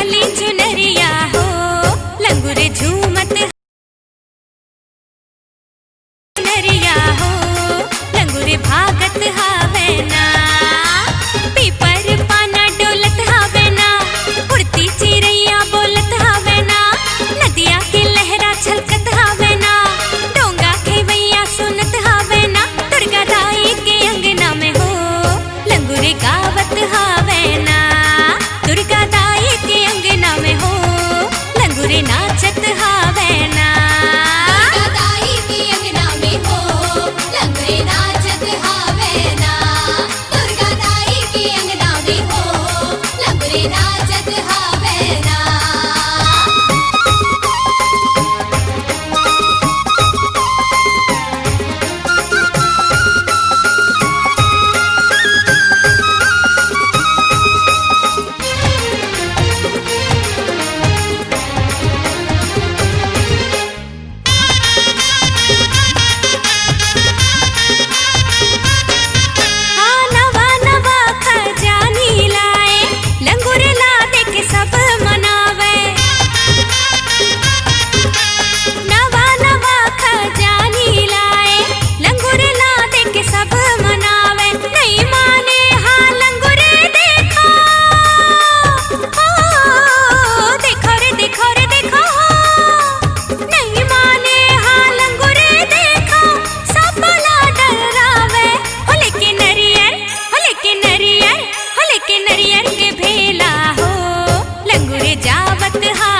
लाली चुनरिया हो, लंगुर झूमत चुनरिया हो, लंगुर भागत हावे ना। पीपर पाना डोलत हावे ना, उड़ती चिड़ैया बोलत हावे ना, नदिया की लहरा छलकत हावे ना, डोंगा खेवैया सुनत हावे ना। दुर्गा दाई के अंगना में हो, लंगुर गावत हावे ना। दुर्गा दाई के अंगना में हो, लंगुर नाचत हावे ना। दुर्गा दाई के अंगना में हो, लंगुर नाचत हावे ना। दुर्गा दाई के अंगना में हो, लंगुर नाचत हावे ना। हाँ नवा नवा खजानी लाए, लंगुर ला देख सब मनावे। नवा नवा खजानी लाए, लंगुर ला देख सब मनावे। नहीं माने हाँ लंगुर देखो, ओ देखो रे देखो रे देखो। नहीं माने हाँ लंगुर देखो, सब ला डरावे। हो लेके नरियर, हो लेके नरियर, हो लेके नरियर के भेला हो, लंगुर जावत हा